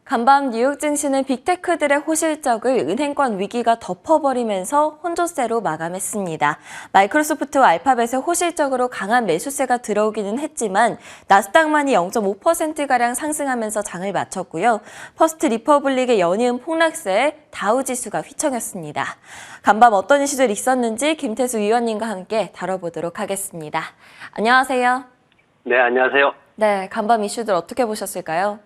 간밤 뉴욕 증시는 빅테크들의 호실적을 은행권 위기가 덮어버리면서 혼조세로 마감했습니다. 마이크로소프트와 알파벳의 호실적으로 강한 매수세가 들어오기는 했지만 나스닥만이 0.5%가량 상승하면서 장을 마쳤고요. 퍼스트 리퍼블릭의 연이은 폭락세에 다우지수가 휘청였습니다. 간밤 어떤 이슈들이 있었는지 김태수 위원님과 함께 다뤄보도록 하겠습니다. 안녕하세요. 네, 안녕하세요. 네, 간밤 이슈들 어떻게 보셨을까요?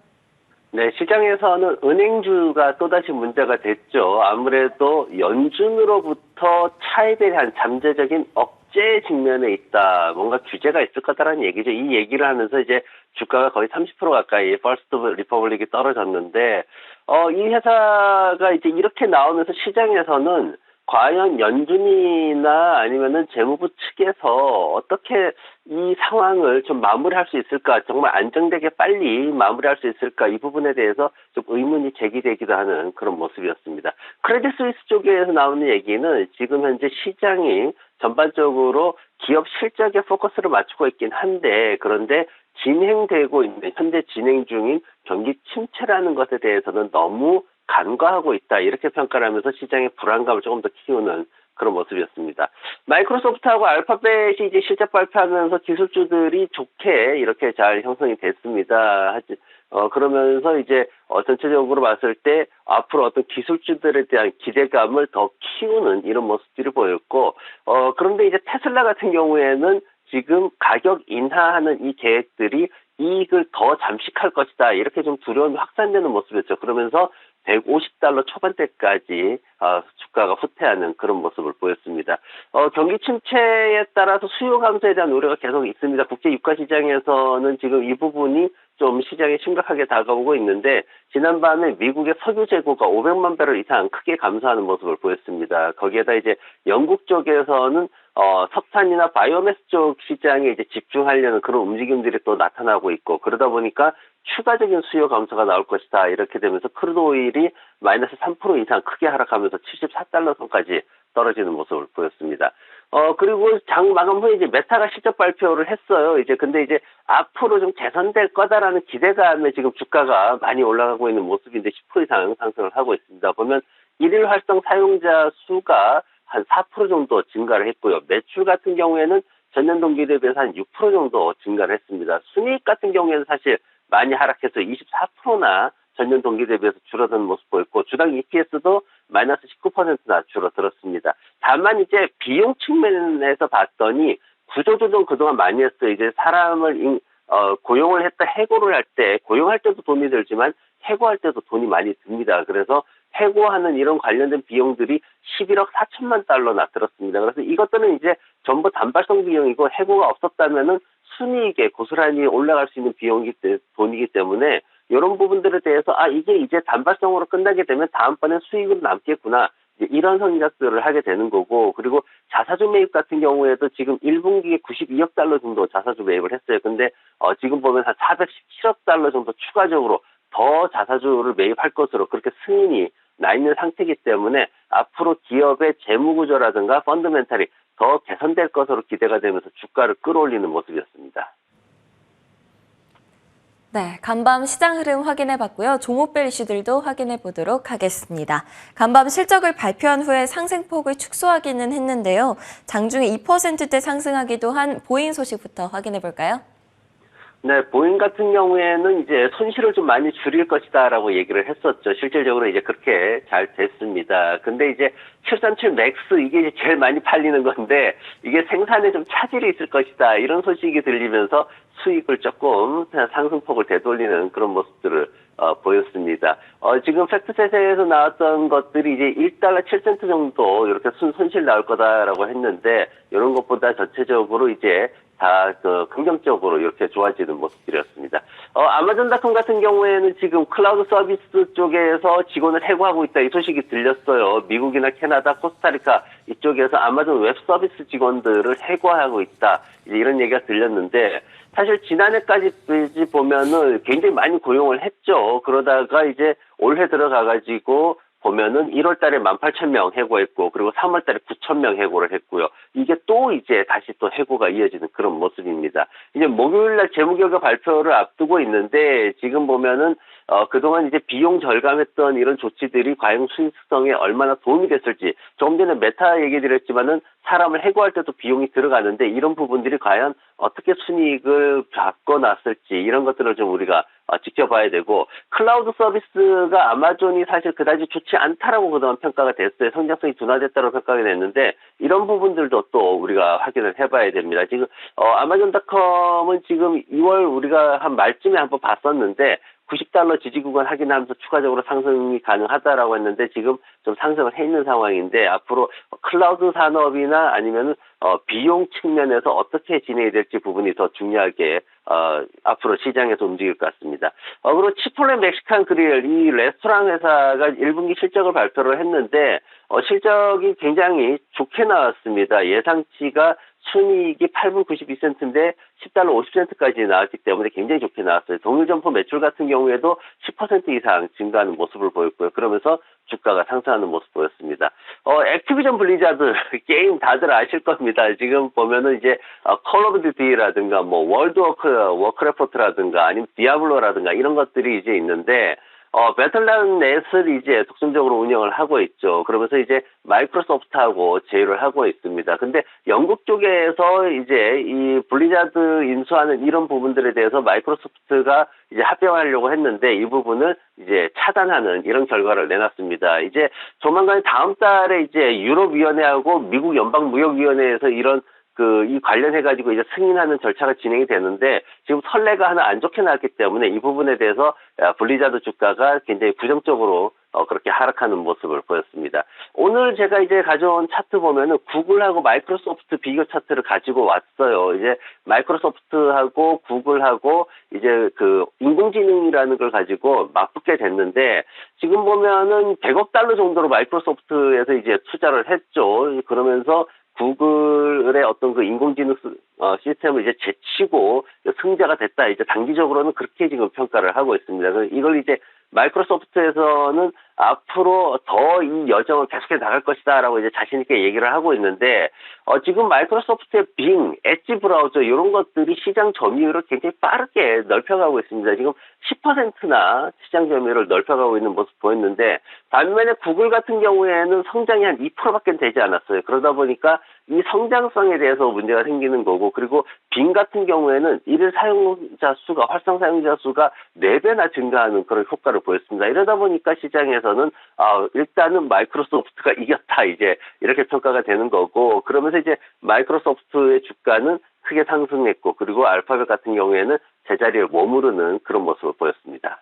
네, 시장에서는 은행주가 또다시 문제가 됐죠. 아무래도 연준으로부터 차입에 대한 잠재적인 억제 직면에 있다. 뭔가 규제가 있을 거다라는 얘기죠. 이 얘기를 하면서 이제 주가가 거의 30% 가까이 퍼스트 리퍼블릭이 떨어졌는데, 이 회사가 이제 이렇게 나오면서 시장에서는 과연 연준이나 아니면은 재무부 측에서 어떻게 이 상황을 좀 마무리할 수 있을까, 정말 안정되게 빨리 마무리할 수 있을까, 이 부분에 대해서 좀 의문이 제기되기도 하는 그런 모습이었습니다. 크레딧 스위스 쪽에서 나오는 얘기는 지금 현재 시장이 전반적으로 기업 실적에 포커스를 맞추고 있긴 한데, 그런데 진행되고 있는, 현재 진행 중인 경기 침체라는 것에 대해서는 너무 간과하고 있다, 이렇게 평가를 하면서 시장의 불안감을 조금 더 키우는 그런 모습이었습니다. 마이크로소프트하고 알파벳이 이제 실적 발표하면서 기술주들이 좋게 이렇게 잘 형성이 됐습니다. 그러면서 이제 전체적으로 봤을 때 앞으로 어떤 기술주들에 대한 기대감을 더 키우는 이런 모습들이 보였고, 그런데 이제 테슬라 같은 경우에는 지금 가격 인하하는 이 계획들이 이익을 더 잠식할 것이다, 이렇게 좀 두려움이 확산되는 모습이었죠. 그러면서 150달러 초반대까지 주가가 후퇴하는 그런 모습을 보였습니다. 경기 침체에 따라서 수요 감소에 대한 우려가 계속 있습니다. 국제 유가 시장에서는 지금 이 부분이 좀 시장에 심각하게 다가오고 있는데, 지난밤에 미국의 석유 재고가 500만 배럴 이상 크게 감소하는 모습을 보였습니다. 거기에다 이제 영국 쪽에서는 석탄이나 바이오매스 쪽 시장에 이제 집중하려는 그런 움직임들이 또 나타나고 있고, 그러다 보니까 추가적인 수요 감소가 나올 것이다, 이렇게 되면서 크루드 오일이 마이너스 3% 이상 크게 하락하면서 74달러 선까지 떨어지는 모습을 보였습니다. 그리고 장 마감 후에 이제 메타가 실적 발표를 했어요. 근데 이제 앞으로 좀 개선될 거다라는 기대감에 지금 주가가 많이 올라가고 있는 모습인데 10% 이상 상승을 하고 있습니다. 보면 일일 활성 사용자 수가 한 4% 정도 증가를 했고요. 매출 같은 경우에는 전년 동기 대비해서 한 6% 정도 증가를 했습니다. 순이익 같은 경우에는 사실 많이 하락해서 24%나 전년 동기 대비해서 줄어든 모습 보였고, 주당 EPS도 마이너스 19%나 줄어들었습니다. 다만 이제 비용 측면에서 봤더니 구조조정 그동안 많이 했어요. 이제 사람을 고용을 했다 해고를 할 때, 고용할 때도 돈이 들지만 해고할 때도 돈이 많이 듭니다. 그래서 해고하는 이런 관련된 비용들이 11억 4천만 달러나 들었습니다. 그래서 이것들은 이제 전부 단발성 비용이고, 해고가 없었다면은 순이익에 고스란히 올라갈 수 있는 돈이기 때문에, 이런 부분들에 대해서 이게 이제 단발성으로 끝나게 되면 다음번에 수익으로 남겠구나, 이런 생각들을 하게 되는 거고, 그리고 자사주 매입 같은 경우에도 지금 1분기에 92억 달러 정도 자사주 매입을 했어요. 근데 지금 보면 한 417억 달러 정도 추가적으로 더 자사주를 매입할 것으로 그렇게 승인이 나 있는 상태이기 때문에 앞으로 기업의 재무구조라든가 펀더멘탈이 더 개선될 것으로 기대가 되면서 주가를 끌어올리는 모습이었습니다. 네, 간밤 시장 흐름 확인해 봤고요. 종목별 이슈들도 확인해 보도록 하겠습니다. 간밤 실적을 발표한 후에 상승폭을 축소하기는 했는데요. 장중에 2%대 상승하기도 한 보잉 소식부터 확인해 볼까요? 네, 보잉 같은 경우에는 이제 손실을 좀 많이 줄일 것이다라고 얘기를 했었죠. 실질적으로 이제 그렇게 잘 됐습니다. 근데 이제 737 맥스, 이게 이제 제일 많이 팔리는 건데, 이게 생산에 좀 차질이 있을 것이다, 이런 소식이 들리면서 수익을 조금 상승폭을 되돌리는 그런 모습들을 보였습니다. 지금 팩트셋에서 나왔던 것들이 이제 1달러 7센트 정도 이렇게 손실 나올 거다라고 했는데, 이런 것보다 전체적으로 이제 다 긍정적으로 이렇게 좋아지는 모습들이었습니다. 아마존닷컴 같은 경우에는 지금 클라우드 서비스 쪽에서 직원을 해고하고 있다, 이 소식이 들렸어요. 미국이나 캐나다, 코스타리카 이쪽에서 아마존 웹 서비스 직원들을 해고하고 있다, 이런 얘기가 들렸는데, 사실 지난해까지 보면은 굉장히 많이 고용을 했죠. 그러다가 이제 올해 들어가가지고 보면은 1월 달에 18,000명 해고했고, 그리고 3월 달에 9,000명 해고를 했고요. 이게 또 이제 다시 또 해고가 이어지는 그런 모습입니다. 이제 목요일 날 재무결과 발표를 앞두고 있는데, 지금 보면은 그동안 이제 비용 절감했던 이런 조치들이 과연 수익성에 얼마나 도움이 됐을지, 조금 전에 메타 얘기 드렸지만은 사람을 해고할 때도 비용이 들어가는데 이런 부분들이 과연 어떻게 순이익을 바꿔놨을지 이런 것들을 좀 우리가 지켜봐야 되고, 클라우드 서비스가 아마존이 사실 그다지 좋지 않다라고 그동안 평가가 됐어요. 성장성이 둔화됐다고 평가가 됐는데 이런 부분들도 또 우리가 확인을 해봐야 됩니다. 지금 아마존닷컴은 지금 2월 우리가 한 말쯤에 한번 봤었는데 $90 지지 구간 확인하면서 추가적으로 상승이 가능하다라고 했는데 지금 좀 상승을 해 있는 상황인데, 앞으로 클라우드 산업이나 아니면 비용 측면에서 어떻게 진행이 될지 부분이 더 중요하게 앞으로 시장에서 움직일 것 같습니다. 그리고 치폴레 멕시칸 그릴, 이 레스토랑 회사가 1분기 실적을 발표를 했는데 실적이 굉장히 좋게 나왔습니다. 예상치가 순이익이 8불 92센트인데 $10 50센트까지 나왔기 때문에 굉장히 좋게 나왔어요. 동일 점포 매출 같은 경우에도 10% 이상 증가하는 모습을 보였고요. 그러면서 주가가 상승하는 모습 보였습니다. 액티비전 블리자드 게임 다들 아실 겁니다. 지금 보면은 이제 콜 오브 듀티라든가 뭐 월드 워크래프트라든가 아니면 디아블로라든가 이런 것들이 이제 있는데 배틀넷을 이제 독점적으로 운영을 하고 있죠. 그러면서 이제 마이크로소프트하고 제휴를 하고 있습니다. 근데 영국 쪽에서 이제 이 블리자드 인수하는 이런 부분들에 대해서 마이크로소프트가 이제 합병하려고 했는데 이 부분을 이제 차단하는 이런 결과를 내놨습니다. 이제 조만간 다음 달에 이제 유럽위원회하고 미국 연방무역위원회에서 이 관련해가지고 이제 승인하는 절차가 진행이 되는데 지금 선례가 하나 안 좋게 나왔기 때문에 이 부분에 대해서 블리자드 주가가 굉장히 부정적으로 그렇게 하락하는 모습을 보였습니다. 오늘 제가 이제 가져온 차트 보면은 구글하고 마이크로소프트 비교 차트를 가지고 왔어요. 이제 마이크로소프트하고 구글하고 이제 그 인공지능이라는 걸 가지고 맞붙게 됐는데 지금 보면은 $100억 정도로 마이크로소프트에서 이제 투자를 했죠. 그러면서 구글의 어떤 그 인공지능 시스템을 이제 제치고 승자가 됐다. 이제 단기적으로는 그렇게 지금 평가를 하고 있습니다. 이걸 이제 마이크로소프트에서는 앞으로 더 이 여정을 계속해 나갈 것이다라고 이제 자신있게 얘기를 하고 있는데, 지금 마이크로소프트의 빙, 엣지 브라우저 이런 것들이 시장 점유율을 굉장히 빠르게 넓혀가고 있습니다. 지금 10%나 시장 점유율을 넓혀가고 있는 모습 보였는데, 반면에 구글 같은 경우에는 성장이 한 2%밖에 되지 않았어요. 그러다 보니까 이 성장성에 대해서 문제가 생기는 거고, 그리고 빙 같은 경우에는 일일 사용자 수가, 활성 사용자 수가 4배나 증가하는 그런 효과를 보였습니다. 이러다 보니까 시장에서는 일단은 마이크로소프트가 이겼다, 이제 이렇게 평가가 되는 거고, 그러면서 이제 마이크로소프트의 주가는 크게 상승했고, 그리고 알파벳 같은 경우에는 제자리에 머무르는 그런 모습을 보였습니다.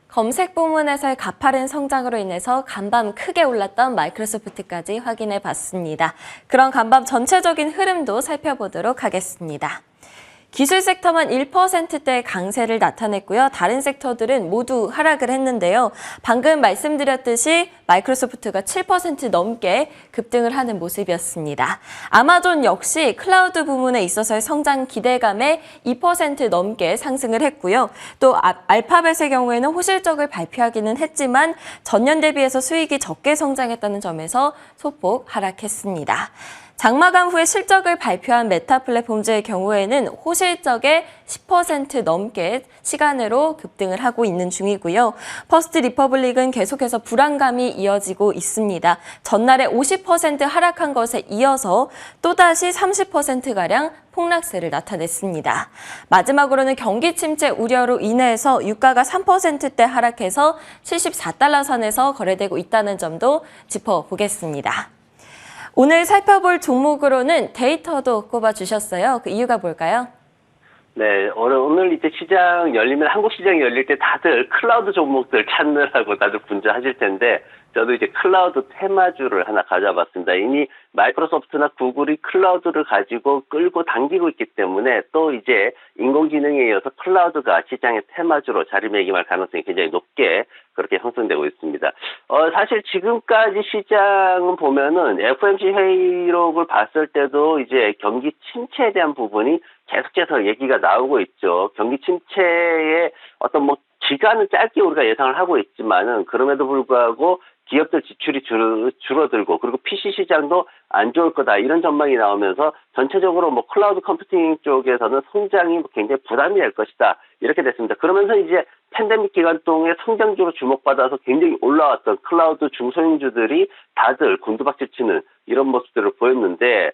검색 부문에서의 가파른 성장으로 인해서 간밤 크게 올랐던 마이크로소프트까지 확인해 봤습니다. 그런 간밤 전체적인 흐름도 살펴보도록 하겠습니다. 기술 섹터만 1%대의 강세를 나타냈고요. 다른 섹터들은 모두 하락을 했는데요. 방금 말씀드렸듯이 마이크로소프트가 7% 넘게 급등을 하는 모습이었습니다. 아마존 역시 클라우드 부문에 있어서의 성장 기대감에 2% 넘게 상승을 했고요. 또 알파벳의 경우에는 호실적을 발표하기는 했지만 전년 대비해서 수익이 적게 성장했다는 점에서 소폭 하락했습니다. 장마감 후에 실적을 발표한 메타 플랫폼즈의 경우에는 호실적의 10% 넘게 시간으로 급등을 하고 있는 중이고요. 퍼스트 리퍼블릭은 계속해서 불안감이 이어지고 있습니다. 전날에 50% 하락한 것에 이어서 또다시 30%가량 폭락세를 나타냈습니다. 마지막으로는 경기 침체 우려로 인해서 유가가 3%대 하락해서 $74 선에서 거래되고 있다는 점도 짚어보겠습니다. 오늘 살펴볼 종목으로는 데이터도 꼽아주셨어요. 그 이유가 뭘까요? 네, 오늘 이제 시장 열리면, 한국 시장이 열릴 때 다들 클라우드 종목들 찾느라고 다들 분주하실 텐데, 저도 이제 클라우드 테마주를 하나 가져봤습니다. 이미 마이크로소프트나 구글이 클라우드를 가지고 끌고 당기고 있기 때문에 또 이제 인공지능에 이어서 클라우드가 시장의 테마주로 자리매김할 가능성이 굉장히 높게 그렇게 형성되고 있습니다. 사실 지금까지 시장은 보면은 FOMC 회의록을 봤을 때도 이제 경기 침체에 대한 부분이 계속해서 얘기가 나오고 있죠. 경기 침체의 어떤 기간은 짧게 우리가 예상을 하고 있지만은 그럼에도 불구하고 기업들 지출이 줄어들고, 그리고 PC 시장도 안 좋을 거다, 이런 전망이 나오면서 전체적으로 뭐 클라우드 컴퓨팅 쪽에서는 성장이 굉장히 부담이 될 것이다. 이렇게 됐습니다. 그러면서 이제 팬데믹 기간 동안 성장주로 주목받아서 굉장히 올라왔던 클라우드 중소형주들이 다들 곤두박질 치는 이런 모습들을 보였는데,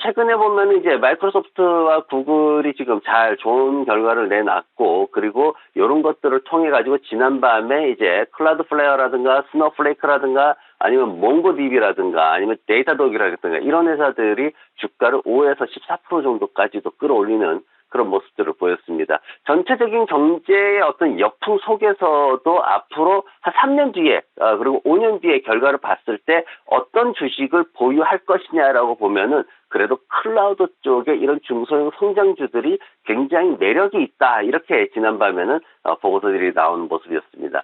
최근에 보면 이제 마이크로소프트와 구글이 지금 잘 좋은 결과를 내놨고, 그리고 이런 것들을 통해 가지고 지난밤에 이제 클라우드 플레어라든가 스노우플레이크라든가 아니면 몽고디비라든가 아니면 데이터독이라든가 이런 회사들이 주가를 5에서 14% 정도까지도 끌어올리는 그런 모습들을 보였습니다. 전체적인 경제의 어떤 역풍 속에서도 앞으로 한 3년 뒤에 그리고 5년 뒤에 결과를 봤을 때 어떤 주식을 보유할 것이냐라고 보면은 그래도 클라우드 쪽에 이런 중소형 성장주들이 굉장히 매력이 있다. 이렇게 지난밤에는 보고서들이 나오는 모습이었습니다.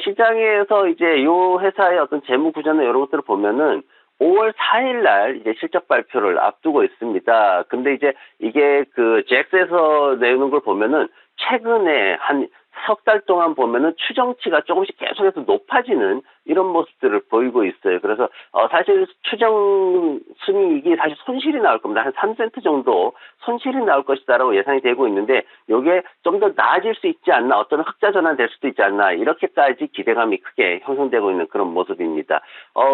시장에서 이제 이 회사의 어떤 재무 구조나 이런 것들을 보면은 5월 4일 날 이제 실적 발표를 앞두고 있습니다. 근데 이제 이게 그 잭스에서 내는 걸 보면은 최근에 한 석 달 동안 보면은 추정치가 조금씩 계속해서 높아지는 이런 모습들을 보이고 있어요. 그래서 사실 추정 순이익이 사실 손실이 나올 겁니다. 한 3센트 정도 손실이 나올 것이다라고 예상이 되고 있는데 이게 좀 더 나아질 수 있지 않나, 어떤 흑자 전환될 수도 있지 않나 이렇게까지 기대감이 크게 형성되고 있는 그런 모습입니다.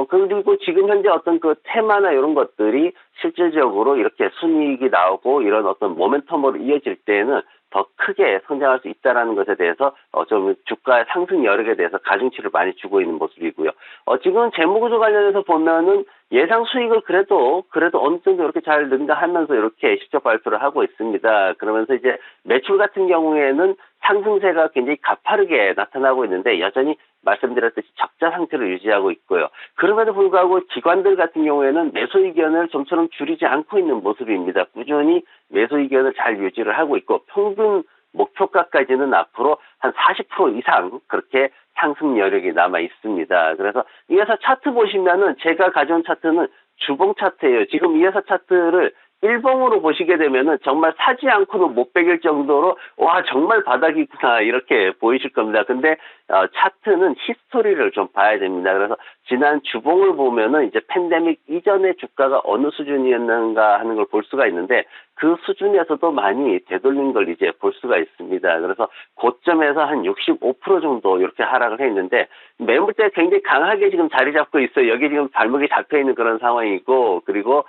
그리고 지금 현재 어떤 그 테마나 이런 것들이 실질적으로 이렇게 순이익이 나오고 이런 어떤 모멘텀으로 이어질 때에는 더 크게 성장할 수 있다라는 것에 대해서 좀 주가의 상승 여력에 대해서 가중치를 많이 주고 있는 모습이고요. 지금 재무구조 관련해서 보면은 예상 수익을 그래도 어느 정도 이렇게 잘 능가하면서 이렇게 실적 발표를 하고 있습니다. 그러면서 이제 매출 같은 경우에는 상승세가 굉장히 가파르게 나타나고 있는데 여전히 말씀드렸듯이 적자 상태를 유지하고 있고요. 그럼에도 불구하고 기관들 같은 경우에는 매수 의견을 좀처럼 줄이지 않고 있는 모습입니다. 꾸준히 매수 의견을 잘 유지를 하고 있고 평균 목표가까지는 앞으로 한 40% 이상 그렇게 상승 여력이 남아 있습니다. 그래서 이 회사 차트 보시면은 제가 가져온 차트는 주봉 차트예요. 지금 이 회사 차트를 일봉으로 보시게 되면은 정말 사지 않고는 못 베길 정도로 와 정말 바닥이구나 이렇게 보이실 겁니다. 근데 차트는 히스토리를 좀 봐야 됩니다. 그래서 지난 주봉을 보면은 이제 팬데믹 이전의 주가가 어느 수준이었는가 하는 걸 볼 수가 있는데 그 수준에서도 많이 되돌린 걸 이제 볼 수가 있습니다. 그래서 고점에서 한 65% 정도 이렇게 하락을 했는데 매물대 굉장히 강하게 지금 자리 잡고 있어요. 여기 지금 발목이 잡혀 있는 그런 상황이고 그리고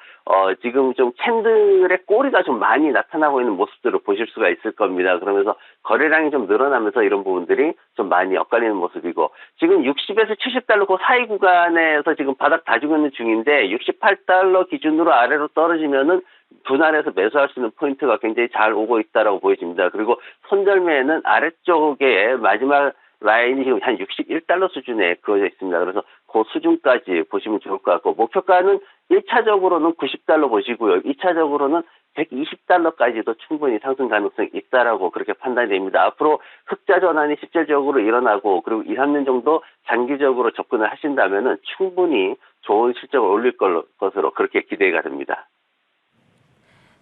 지금 좀 캔들의 꼬리가 좀 많이 나타나고 있는 모습들을 보실 수가 있을 겁니다. 그러면서 거래량이 좀 늘어나면서 이런 부분들이 좀 많이 엇갈리는 모습이고 지금 60에서 70달러 그 사이 구간에서 지금 바닥 다지고 있는 중인데 68달러 기준으로 아래로 떨어지면은 분할해서 매수할 수 있는 포인트가 굉장히 잘 오고 있다라고 보여집니다. 그리고 손절매는 아래쪽에 마지막 라인이 지금 한 61달러 수준에 그어져 있습니다. 그래서 그 수준까지 보시면 좋을 것 같고 목표가는 1차적으로는 90달러 보시고요. 2차적으로는 120달러까지도 충분히 상승 가능성이 있다라고 그렇게 판단이 됩니다. 앞으로 흑자 전환이 실질적으로 일어나고 그리고 2, 3년 정도 장기적으로 접근을 하신다면은 충분히 좋은 실적을 올릴 것으로 그렇게 기대가 됩니다.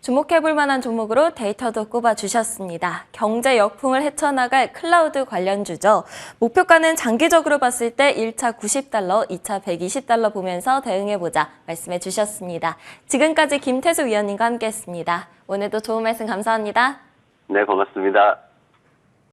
주목해볼 만한 종목으로 데이터도 꼽아주셨습니다. 경제 역풍을 헤쳐나갈 클라우드 관련주죠. 목표가는 장기적으로 봤을 때 1차 90달러, 2차 120달러 보면서 대응해보자 말씀해 주셨습니다. 지금까지 김태수 위원님과 함께했습니다. 오늘도 좋은 말씀 감사합니다. 네, 고맙습니다.